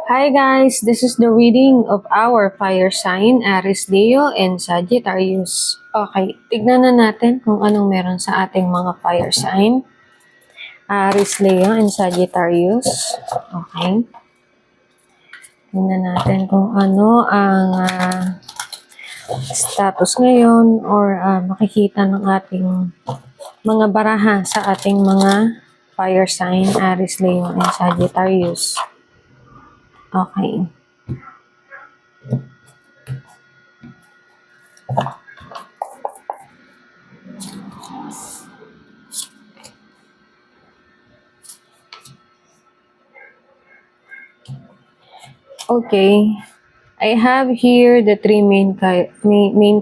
Hi guys, this is the reading of our fire sign, Aries, Leo, and Sagittarius. Okay, tignan na natin kung anong meron sa ating mga fire sign, Aries, Leo, and Sagittarius. Okay, tignan natin kung ano ang status ngayon or makikita ng ating mga baraha sa ating mga fire sign, Aries, Leo, and Sagittarius. Okay. Okay, I have here the three main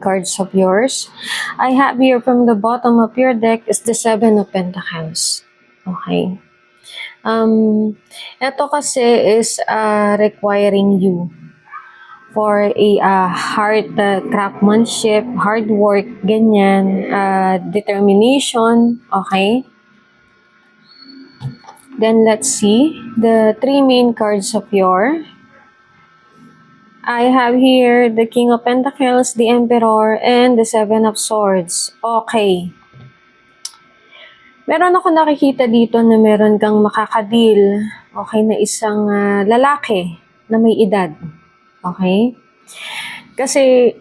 cards of yours. I have here from the bottom of your deck is the Seven of Pentacles. Okay. Ito kasi is requiring you for a hard craftsmanship, hard work, ganyan, determination. Okay. Then let's see the three main cards of your. I have here the King of Pentacles, the Emperor, and the Seven of Swords. Okay. Meron ako nakikita dito na meron kang makakadil. Okay, na isang lalaki na may edad. Okay? Kasi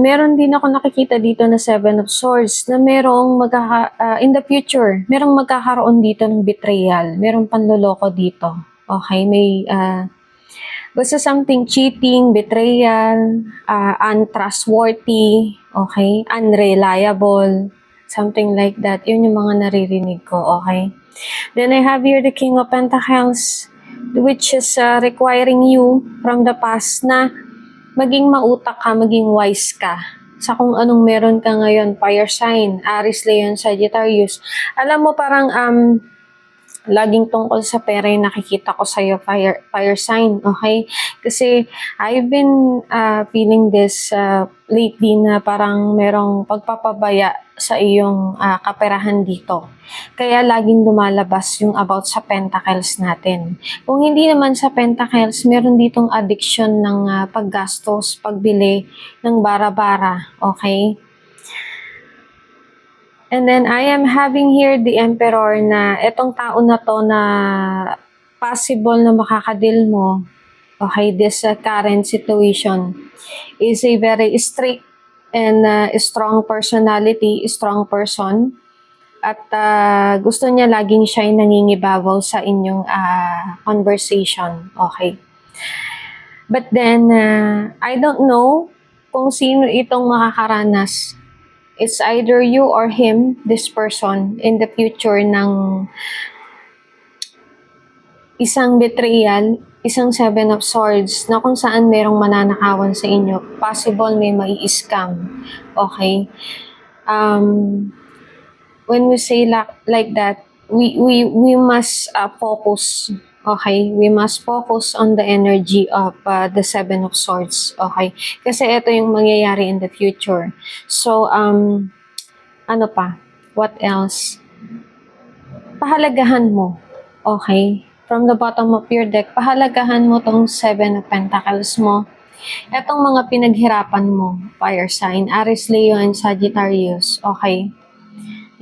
meron din ako nakikita dito na Seven of Swords na merong in the future, merong magkakaroon dito ng betrayal. Merong panloloko dito. Okay, may basta something cheating, betrayal, untrustworthy, okay, unreliable, something like that. Yun yung mga naririnig ko, okay? Then I have here the King of Pentacles, which is requiring you from the past na maging mautak ka, maging wise ka sa kung anong meron ka ngayon, fire sign, Aries, Leo, Sagittarius. Alam mo parang laging tungkol sa pera yung nakikita ko sa'yo, fire sign, okay? Kasi I've been feeling this lately na parang merong pagpapabaya sa iyong kaperahan dito. Kaya laging lumalabas yung about sa pentacles natin. Kung hindi naman sa pentacles, meron ditong addiction ng paggastos, pagbili ng bara-bara, okay? And then I am having here the Emperor na etong tao na to na possible na makakadil mo. Okay, this current situation is a very strict and strong personality, strong person. At gusto niya laging siya nangingibabaw sa inyong conversation. Okay. But then, I don't know kung sino itong makakaranas. It's either you or him, this person, in the future ng isang betrayal, isang Seven of Swords, na kung saan merong mananakawan sa inyo. Possible may mai-scam. Okay? When we say like that, we must focus. Okay? We must focus on the energy of the Seven of Swords. Okay? Kasi ito yung mangyayari in the future. So, ano pa? What else? Pahalagahan mo. Okay? From the bottom of your deck, pahalagahan mo tong Seven of Pentacles mo. Etong mga pinaghirapan mo, fire sign, Aries, Leo, and Sagittarius. Okay?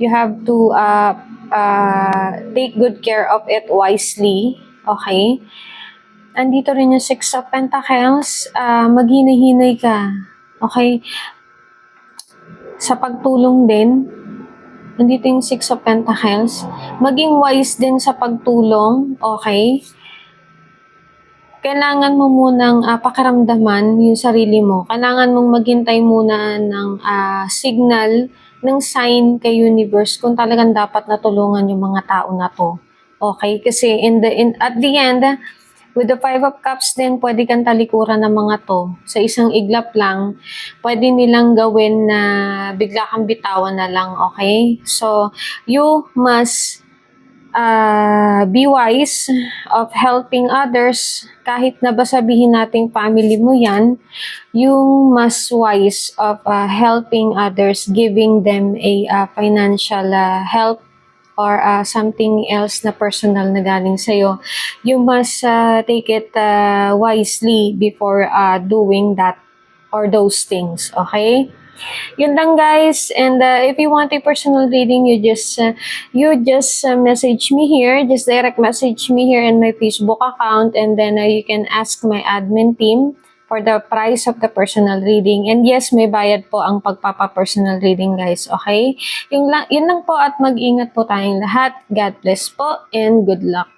You have to take good care of it wisely. Okay? Andito rin yung Six of Pentacles. Maghinay-hinay ka. Okay? Sa pagtulong din, nandito yung Six of Pentacles. Maging wise din sa pagtulong. Okay? Kailangan mo munang pakiramdaman yung sarili mo. Kailangan mong maghintay muna ng signal, ng sign kay universe kung talagang dapat natulungan yung mga tao na to. Okay? Kasi at the end, with the Five of Cups din, pwede kang talikuran ng mga to. Sa isang iglap lang, pwede nilang gawin na bigla kang bitawan na lang. Okay? So, you must be wise of helping others. Kahit na ba sabihin nating family mo yan, you must wise of helping others, giving them a financial help. or something else na personal na galing sa'yo, you must take it wisely before doing that or those things, okay? Yun lang guys, and if you want a personal reading, you just message me here, just direct message me here in my Facebook account, and then you can ask my admin team for the price of the personal reading. And yes, may bayad po ang pagpapa-personal reading guys, okay? Yun lang po at mag-ingat po tayong lahat. God bless po and good luck.